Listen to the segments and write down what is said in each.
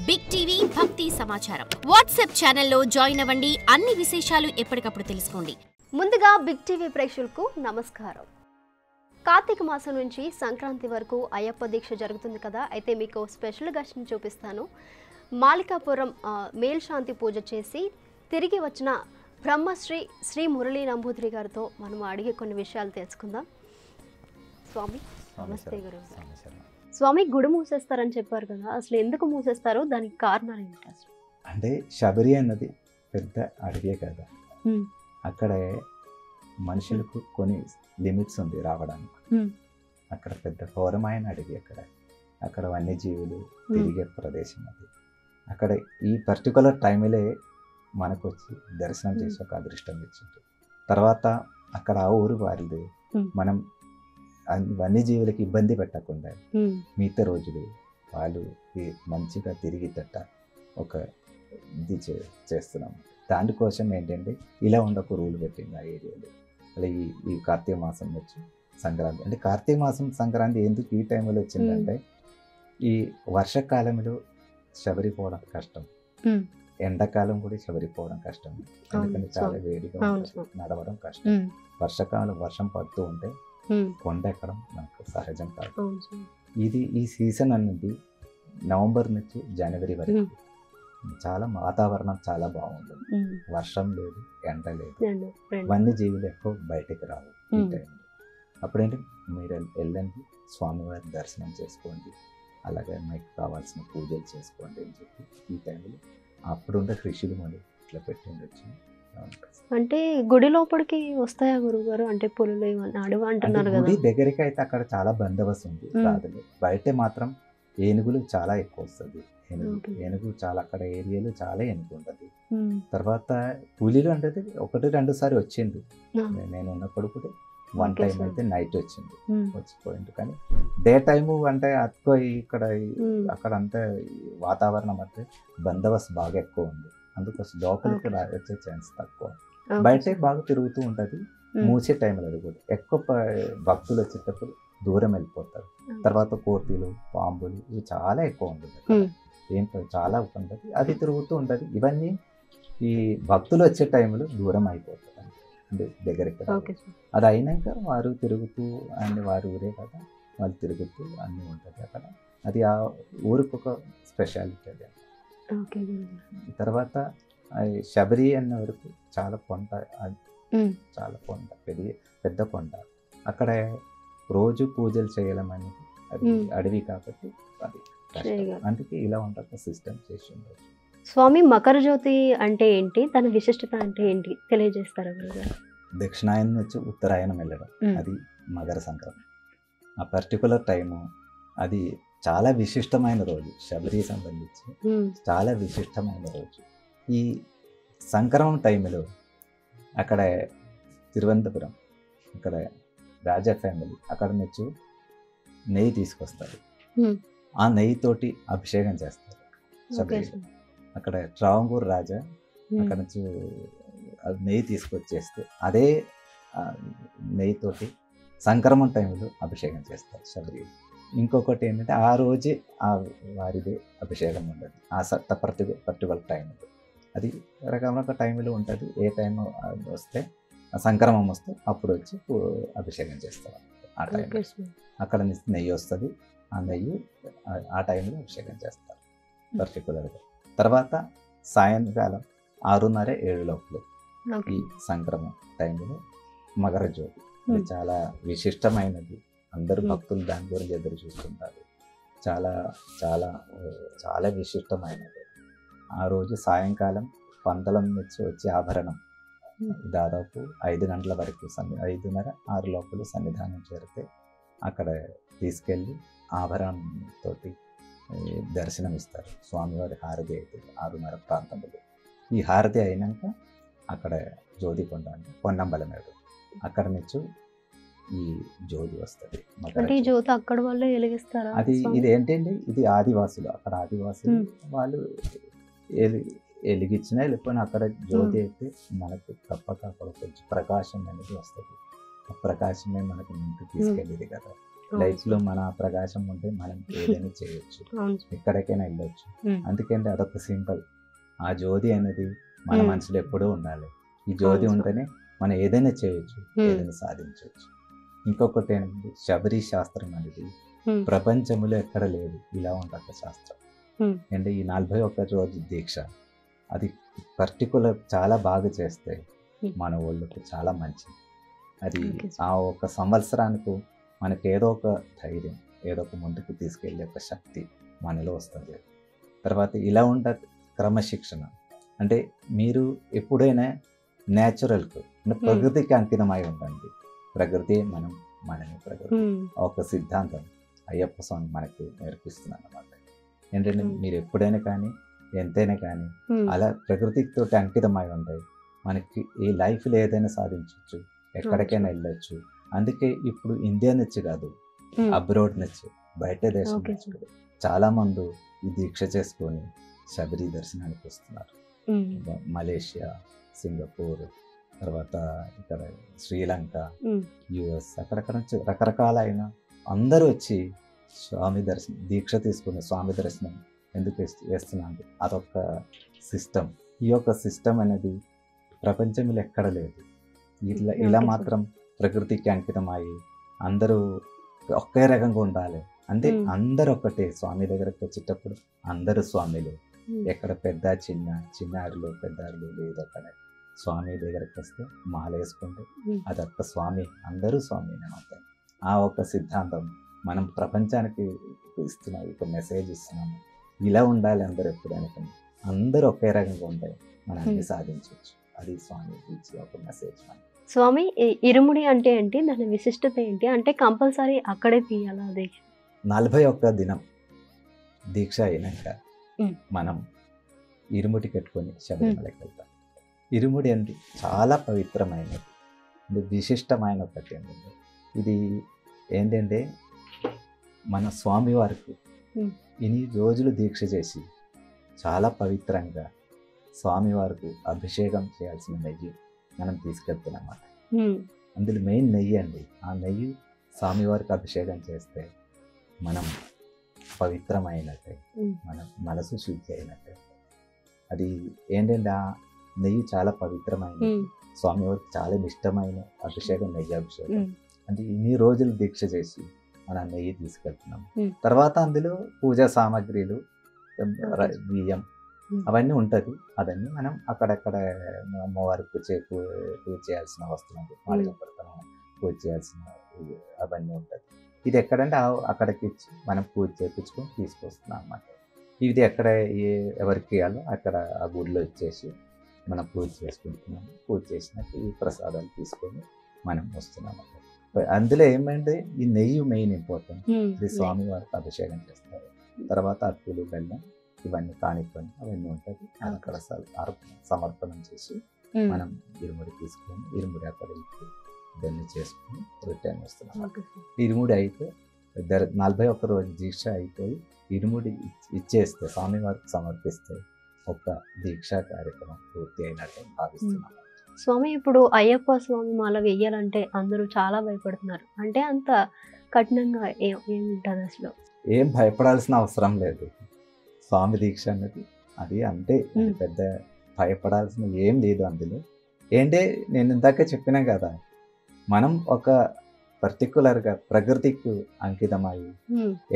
Big TV భక్తి సమాచారం WhatsApp ఛానల్లో జాయిన్ అవ్వండి. అన్ని విశేషాలు ఎప్పటికప్పుడు తెలుసుకోండి. ముందుగా బిగ్ టీవీ ప్రేక్షకులకు నమస్కారం. కార్తీక మాసం నుంచి సంక్రాంతి వరకు అయ్యప్ప దీక్ష జరుగుతుంది కదా. అయితే మీకు స్పెషల్ గెస్ట్ని చూపిస్తాను. మాలికాపురం మేల్శాంతి పూజ చేసి తిరిగి వచ్చిన బ్రహ్మశ్రీ శ్రీ మురళీ నంబూద్రి గారితో మనం అడిగే కొన్ని విషయాలు తెలుసుకుందాం. స్వామి నమస్తే. గురు స్వామి, గుడి మూసేస్తారని చెప్పారు కదా, అసలు ఎందుకు మూసేస్తారో దానికి కారణాలు ఏంటి అసలు? అంటే శబరి అన్నది పెద్ద అడవియే కదా, అక్కడ మనుషులకు కొన్ని లిమిట్స్ ఉంది రావడానికి. అక్కడ పెద్ద ఘోరమైన అడవి, అక్కడ వన్యజీవులు తిరిగే ప్రదేశం అది. అక్కడ ఈ పర్టికులర్ టైంలో మనకు వచ్చి దర్శనం చేసి ఒక అదృష్టం ఇచ్చింది. తర్వాత అక్కడ ఆ ఊరు వారిది మనం వన్యజీవులకి ఇబ్బంది పెట్టకుండా మిగతా రోజులు వాళ్ళు మంచిగా తిరిగి తట్ట ఒక ఇది చేస్తున్నాం. దానికోసం ఏంటంటే ఇలా ఉండకు రూల్ పెట్టింది ఆ ఏరియాలో. అలా ఈ కార్తీక మాసం వచ్చి సంక్రాంతి అంటే కార్తీక మాసం సంక్రాంతి ఎందుకు ఈ టైంలో వచ్చిందంటే ఈ వర్షాకాలంలో శబరిపోవడం కష్టం, ఎండాకాలం కూడా శబరిపోవడం కష్టం. ఎందుకంటే చాలా వేడిగా నడవడం కష్టం. వర్షాకాలంలో వర్షం పడుతూ ఉంటే కొండ ఎక్కడం మనకు సహజం కాదు. ఈ సీజన్ అనేది నవంబర్ నుంచి జనవరి వరకు చాలా వాతావరణం చాలా బాగుంటుంది. వర్షం లేదు, ఎండ లేదు, వన్యజీవులు ఎక్కువ బయటకు రావు ఈ టైంలో. అప్పుడేంటి మీరు వెళ్ళండి, స్వామివారి దర్శనం చేసుకోండి, అలాగే మీకు కావాల్సిన పూజలు చేసుకోండి అని చెప్పి ఈ టైంలో అప్పుడుండే ఋషులు మళ్ళీ ఇట్లా పెట్టిండొచ్చు. అంటే గుడి లోపలికి వస్తాయా గురుగారు? అంటే పులులు ఏమన్నా అడవి అంటున్నారు కదా. గుడి దగ్గరికి అయితే అక్కడ చాలా బందోబస్తు ఉంది రాదులు. బయట మాత్రం ఏనుగులు చాలా ఎక్కువ వస్తుంది. ఏనుగు చాలా అక్కడ ఏరియాలో చాలా ఏనుగు ఉంటుంది. తర్వాత పులిలు అంటే 1-2 సారి వచ్చింది. నేను ఉన్నప్పుడు కూడా 1 టైం అయితే నైట్ వచ్చింది, వచ్చిపోయింది. కానీ డే టైము అంటే ఎక్కువ ఇక్కడ అక్కడ అంతా వాతావరణం అంటే బందోబస్తు బాగా ఎక్కువ ఉంది. అందుకోసం లోపలికి వచ్చే ఛాన్స్ తక్కువ. బయటే బాగా తిరుగుతూ ఉంటుంది. మూసే టైంలో అది కూడా ఎక్కువ భక్తులు వచ్చేటప్పుడు దూరం వెళ్ళిపోతారు. తర్వాత కోర్టీలు, పాంబులు ఇవి చాలా ఎక్కువ ఉంటుంది. ఏంటో చాలా ఉంటుంది, అది తిరుగుతూ ఉంటుంది. ఇవన్నీ ఈ భక్తులు వచ్చే టైంలో దూరం అయిపోతుంది అంటే దగ్గరికి. అది అయినాక వారు తిరుగుతూ అన్ని వారి ఊరే కదా, వాళ్ళు తిరుగుతూ అన్నీ ఉంటుంది అక్కడ. అది ఆ ఊరికి ఒక స్పెషాలిటీ అది. తర్వాత శబరి అన్న వరకు చాలా కొండ, చాలా కొండ, పెద్ద కొండ. అక్కడ రోజు పూజలు చేయడం అనేది అది అడవి కాబట్టి అది అందుకే ఇలా ఉంటుంది సిస్టమ్ చేసి ఉండొచ్చు. స్వామి, మకర జ్యోతి అంటే ఏంటి, దాని విశిష్టత అంటే ఏంటి తెలియజేస్తారా? దక్షిణాయనం నుంచి ఉత్తరాయణం వెళ్ళడం అది మకర సంక్రాంతి. ఆ పర్టికులర్ టైము అది చాలా విశిష్టమైన రోజు. శబరి సంబంధించి చాలా విశిష్టమైన రోజు. ఈ సంక్రమణ టైంలో అక్కడ తిరువనంతపురం అక్కడ రాజా ఫ్యామిలీ అక్కడ నుంచి నెయ్యి తీసుకొస్తారు. ఆ నెయ్యితోటి అభిషేకం చేస్తారు శబరి. అక్కడ ట్రావంగూర్ రాజా అక్కడ నుంచి నెయ్యి తీసుకొచ్చేస్తే అదే నెయ్యితోటి సంక్రమణ టైంలో అభిషేకం చేస్తారు శబరి. ఇంకొకటి ఏంటంటే ఆ రోజే ఆ వారిదే అభిషేకం ఉండదు ఆ పర్టికులర్ టైంలో. అది రకరకాల టైంలో ఉంటుంది. ఏ టైం వస్తే సంక్రమం వస్తే అప్పుడు వచ్చి అభిషేకం చేస్తారు. ఆ టైంలో అక్కడ నుంచి నెయ్యి వస్తుంది. ఆ నెయ్యి ఆ టైంలో అభిషేకం చేస్తారు పర్టికులర్గా. తర్వాత సాయంకాలం 6:30-7 లోపల ఈ సంక్రమం టైంలో మకర జ్యోతి. ఇది చాలా విశిష్టమైనది. అందరు భక్తులు దాని గురించి ఎదురు చూస్తుంటారు. చాలా చాలా చాలా విశిష్టమైనది. ఆ రోజు సాయంకాలం పంతలం నుంచి వచ్చే ఆభరణం దాదాపు 5 గంటల వరకు 5:30-6 లోపల సన్నిధానం చేరితే అక్కడ తీసుకెళ్ళి ఆభరణంతో దర్శనం ఇస్తారు. స్వామివారి హారతి అవుతుంది 6:30 ప్రాంతంలో. ఈ హారతి అయినాక అక్కడ జ్యోతికొండ అంటే పొన్నంబలమేడు అక్కడ నుంచి ఈ జ్యోతి వస్తుంది. జ్యోతి అక్కడ వాళ్ళే వెలిగిస్తారా? అది ఇది ఏంటండి, ఇది ఆదివాసులు, అక్కడ ఆదివాసులు వాళ్ళు వెలిగించినా వెళ్ళిపోయినా అక్కడ జ్యోతి అయితే మనకు తప్పక అక్కడ కొంచెం ప్రకాశం అనేది వస్తుంది. ఆ ప్రకాశమే మనకు ముందుకు తీసుకెళ్ళేది కదా. లైఫ్లో మన ప్రకాశం ఉంటే మనం ఏదైనా చేయొచ్చు, ఎక్కడికైనా వెళ్ళొచ్చు. అందుకంటే అదొక సింపుల్. ఆ జ్యోతి అనేది మన మనసులో ఎప్పుడూ ఉండాలి. ఈ జ్యోతి ఉంటేనే మనం ఏదైనా చేయొచ్చు, ఏదైనా సాధించవచ్చు. ఇంకొకటి ఏంటంటే శబరి శాస్త్రం అనేది ప్రపంచంలో ఎక్కడ లేదు ఇలా ఉంటుంది శాస్త్రం. అంటే ఈ 41 రోజు దీక్ష అది పర్టికులర్ చాలా బాగా చేస్తే మన వాళ్ళకు చాలా మంచిది. అది ఆ ఒక సంవత్సరానికి మనకి ఏదో ఒక ధైర్యం, ఏదో ఒక ముందుకు తీసుకెళ్ళే ఒక శక్తి మనలో వస్తుంది. తర్వాత ఇలా ఉండ క్రమశిక్షణ అంటే మీరు ఎప్పుడైనా న్యాచురల్కు అంటే ప్రకృతికి అంకితమై ఉండండి. ప్రకృతి మనని ప్రకృతి ఒక సిద్ధాంతం అయ్యప్ప స్వామి మనకు నేర్పిస్తున్నాను అన్నమాట. ఏంటంటే మీరు ఎప్పుడైనా కానీ ఎంతైనా కానీ అలా ప్రకృతితో అంకితమై ఉంటాయి. మనకి ఈ లైఫ్లో ఏదైనా సాధించవచ్చు, ఎక్కడికైనా వెళ్ళొచ్చు. అందుకే ఇప్పుడు ఇండియా నుంచి కాదు, అబ్రాడ్ నుంచి బయట దేశం నుంచి చాలా మంది ఈ దీక్ష చేసుకొని శబరి దర్శనానికి వస్తున్నారు. మలేషియా, సింగపూర్, తర్వాత ఇక్కడ శ్రీలంక, యుఎస్ అక్కడక్కడ నుంచి రకరకాలైన అందరూ వచ్చి స్వామి దర్శనం దీక్ష తీసుకుని స్వామి దర్శనం ఎందుకు వేస్తున్నాను. అదొక సిస్టమ్. ఈ యొక్క సిస్టమ్ అనేది ప్రపంచంలో ఎక్కడ లేదు. ఇలా మాత్రం ప్రకృతికి అంకితమయ్యి అందరూ ఒకే రకంగా ఉండాలి. అంటే అందరు ఒకటే. స్వామి దగ్గరకు వచ్చేటప్పుడు అందరూ స్వామిలు, ఎక్కడ పెద్ద చిన్న అరులు పెద్ద అరులు లేదు. అక్కడ స్వామి దగ్గరకు వస్తే మాల వేసుకుంటే అదొక్క స్వామి, అందరూ స్వామి అనమాట. ఆ ఒక సిద్ధాంతం మనం ప్రపంచానికి ఇస్తున్నాం, ఒక మెసేజ్ ఇస్తున్నాము. ఇలా ఉండాలి అందరూ ఎప్పుడైనా, అందరూ ఒకే రకంగా ఉంటాయి, మనం అన్ని సాధించవచ్చు. అది స్వామి ఇచ్చే ఒక మెసేజ్. స్వామి ఇరుముడి అంటే ఏంటి, దాని విశిష్టత ఏంటి? అంటే కంపల్సరీ అక్కడే తీయాలా దీక్ష? 41 దినం దీక్ష అయినాక మనం ఇరుముడి కట్టుకొని శబరిమలకి వెళ్తాం. ఇరుముడి అంటే చాలా పవిత్రమైనది, అంటే విశిష్టమైన ఒకటి ఏంటంటే ఇది ఏంటంటే మన స్వామివారికి ఇన్ని రోజులు దీక్ష చేసి చాలా పవిత్రంగా స్వామివారికి అభిషేకం చేయాల్సిన నెయ్యి మనం తీసుకెళ్తున్నామన్నమాట. అందులో మెయిన్ నెయ్యి అండి. ఆ నెయ్యి స్వామివారికి అభిషేకం చేస్తే మనం పవిత్రమైనట్టే, మన మనసు శుద్ధి అయినట్టే. అది ఏంటంటే ఆ నెయ్యి చాలా పవిత్రమైనది, స్వామివారికి చాలా ఇష్టమైన అభిషేకం, నెయ్యి అభిషేకం. అంటే ఇన్ని రోజులు దీక్ష చేసి మన నెయ్యి తీసుకెళ్తున్నాం. తర్వాత అందులో పూజా సామాగ్రిలు, బియ్యం అవన్నీ ఉంటుంది. అవన్నీ మనం అక్కడక్కడ అమ్మవారికి పూజ చేయాల్సిన వస్తువులు, మాలిక పడతాం పూజ చేయాల్సిన అవన్నీ ఉంటుంది. ఇది ఎక్కడంటే అక్కడికి ఇచ్చి మనం పూజ చేయించుకొని తీసుకొస్తున్నాం అన్నమాట. ఇది ఎక్కడ ఎవరికి ఇవ్వాలో అక్కడ ఆ గుడిలో ఇచ్చేసి మనం పూజ చేసుకుంటున్నాము. పూజ చేసినాక ఈ ప్రసాదాలు తీసుకొని మనం వస్తున్నాం అన్నమాట. అందులో ఏమంటే ఈ నెయ్యి మెయిన్ ఇంపార్టెంట్. ఇది స్వామి వారికి అభిషేకం చేస్తారు. తర్వాత అటుకులు, బెల్లం ఇవన్నీ కానిపోయి అవన్నీ ఉంటుంది. అక్కడ సమర్పణం చేసి మనం ఇరుముడి తీసుకొని ఇరుముడి అక్కడ ఇచ్చి దాన్ని చేసుకుని రిటర్న్ వస్తున్నాం. ఇరుముడి అయితే 41 రోజు దీక్ష అయిపోయి ఇరుముడి ఇచ్చేస్తే స్వామివారికి సమర్పిస్తే ఒక దీక్షా కార్యక్రమం పూర్తి అయినట్టు భావిస్తున్నాం. స్వామి ఇప్పుడు అయ్యప్ప స్వామి మాల వేయాలంటే అందరూ చాలా భయపడుతున్నారు. అంటే అంత కఠినంగా ఏముంటుంది అసలు? ఏం భయపడాల్సిన అవసరం లేదు. స్వామి దీక్ష అనేది అది అంటే పెద్ద భయపడాల్సిన ఏం లేదు అందులో. ఏంటే నేను ఇందాక చెప్పినా కదా, మనం ఒక పర్టికులర్గా ప్రకృతికి అంకితమై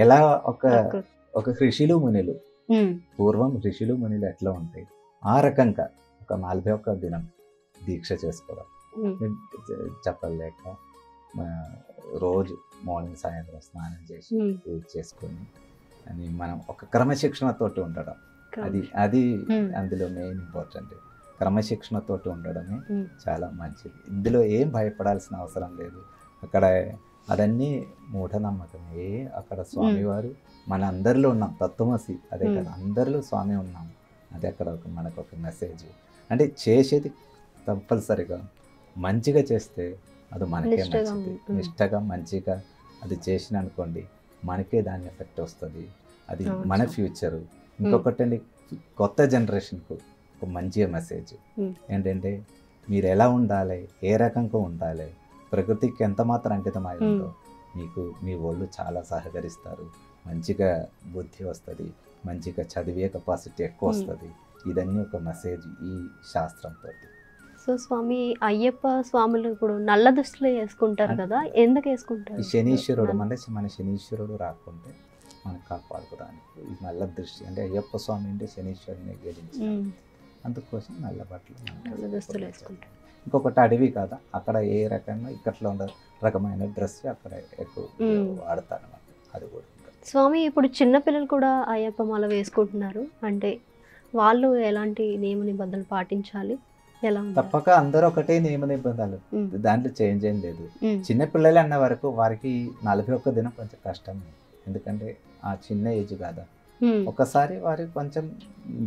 ఎలా ఒక ఋషులు మునులు పూర్వం ఋషులు మునులు ఎట్లా ఉంటాయి ఆ రకంగా ఒక 41 దినం దీక్ష చేసుకోవడం. చెప్పలేక రోజు మార్నింగ్ సాయంత్రం స్నానం చేసి పూజ చేసుకొని అని మనం ఒక క్రమశిక్షణతోటి ఉండడం, అది అందులో మెయిన్ ఇంపార్టెంట్. క్రమశిక్షణతోటి ఉండడమే చాలా మంచిది. ఇందులో ఏం భయపడాల్సిన అవసరం లేదు. అక్కడ అదన్నీ మూఢనమ్మకమే. అక్కడ స్వామివారు మన అందరిలో ఉన్నాం, తత్వమసి అదే కదా, అందరిలో స్వామి ఉన్నాం. అది అక్కడ మనకు ఒక మెసేజ్. అంటే చేసేది కంపల్సరిగా మంచిగా చేస్తే అది మనకే మంచిది. నిష్టగా మంచిగా అది చేసిన అనుకోండి, మనకే దాని ఎఫెక్ట్ వస్తుంది. అది మన ఫ్యూచరు. ఇంకొకటి కొత్త జనరేషన్కు ఒక మంచి మెసేజ్ ఏంటంటే మీరు ఎలా ఉండాలి, ఏ రకంగా ఉండాలి, ప్రకృతికి ఎంత మాత్రం అంకితమై ఉందో మీకు మీ వాళ్ళు చాలా సహకరిస్తారు, మంచిగా బుద్ధి వస్తుంది, మంచిగా చదివే కెపాసిటీ ఎక్కువ వస్తుంది. ఇదన్నీ ఒక మెసేజ్ ఈ శాస్త్రంతో. సో స్వామి, అయ్యప్ప స్వాములు ఇప్పుడు నల్ల దుస్తులు వేసుకుంటారు కదా, ఎందుకు వేసుకుంటారు? ఈ శనీశ్వరుడు అంటే మన శనీశ్వరుడు రాకుంటే మనం కాపాడుకోవడానికి ఈ నల్ల దృష్టి అంటే అయ్యప్ప స్వామి అంటే శనీశ్వరుని గెలించి, అందుకోసం నల్ల బట్టలు నల్ల దుస్తులు వేసుకుంటారు. ఇంకొకటి అడవి కదా, అక్కడ ఏ రకంగా ఇక్కట్లో ఉన్న రకమైన డ్రెస్ అక్కడ ఎక్కువ వాడతారు అన్నమాట. అది కూడా స్వామి, ఇప్పుడు చిన్నపిల్లలు కూడా అయ్యప్ప మాల వేసుకుంటున్నారు, అంటే వాళ్ళు ఎలాంటి నియమ నిబంధనలు పాటించాలి? ఎలా? తప్పక అందరూ ఒకటే నియమ నిబంధనలు, దాంట్లో చేంజ్ ఏం లేదు. చిన్నపిల్లలు అన్న వరకు వారికి 41 దినం కొంచెం కష్టమే, ఎందుకంటే ఆ చిన్న ఏజ్ కదా. ఒకసారి వారికి కొంచెం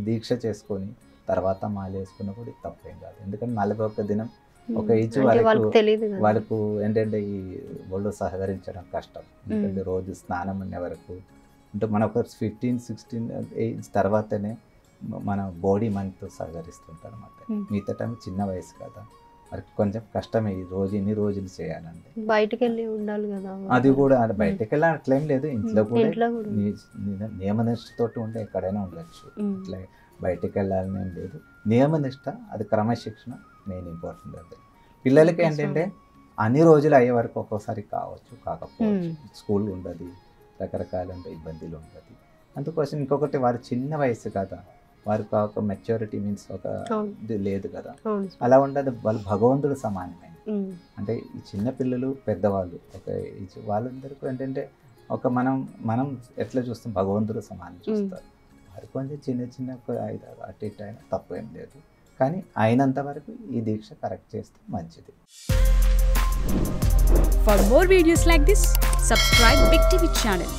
దీక్ష చేసుకొని తర్వాత మాల వేసుకున్న కూడా తప్పేం కాదు, ఎందుకంటే 41 దినం ఒక ఏజ్ వాళ్ళకు ఏంటంటే ఈ ఒళ్ళు సహకరించడం కష్టం. ఎందుకంటే రోజు స్నానం అనే వరకు అంటే మన ఒక 15-16 ఏజ్ తర్వాతనే మన బాడీ మనతో సహకరిస్తుంటారు అన్నమాట. మిగతా టైం చిన్న వయసు కదా, వారికి కొంచెం కష్టమే రోజు ఇన్ని రోజులు చేయాలంటే. బయటకు వెళ్ళి ఉండాలి కదా, అది కూడా బయటకు వెళ్ళి అట్లేం లేదు, ఇంట్లో కూడా నియమనిష్టతోటి ఉంటే ఎక్కడైనా ఉండొచ్చు. ఇట్లా బయటకు వెళ్ళాలని ఏం లేదు, నియమనిష్ట అది క్రమశిక్షణ మెయిన్ ఇంపార్టెంట్. అంటే పిల్లలకి ఏంటంటే అన్ని రోజులు అయ్యే వరకు ఒక్కోసారి కావచ్చు, కాకపోవచ్చు, స్కూల్ ఉండదు, రకరకాల ఇబ్బందులు ఉంటుంది. అందుకోసం ఇంకొకటి వారి చిన్న వయసు కదా, వారికి ఒక మెచ్యూరిటీ మీన్స్ ఒక ఇది లేదు కదా, అలా ఉండదు. వాళ్ళు భగవంతుడు సమానమైన, అంటే ఈ చిన్న పిల్లలు పెద్దవాళ్ళు ఒక వాళ్ళందరికీ ఏంటంటే ఒక మనం ఎట్లా చూస్తాం భగవంతుడు సమానం చూస్తారు. వారు కొంచెం చిన్న ఒక 5 అటు ఇటు అయినా తప్పేం లేదు, కానీ అయినంత వరకు ఈ దీక్ష కరెక్ట్ చేస్తే మంచిది. For more videos like this, subscribe Big TV channel.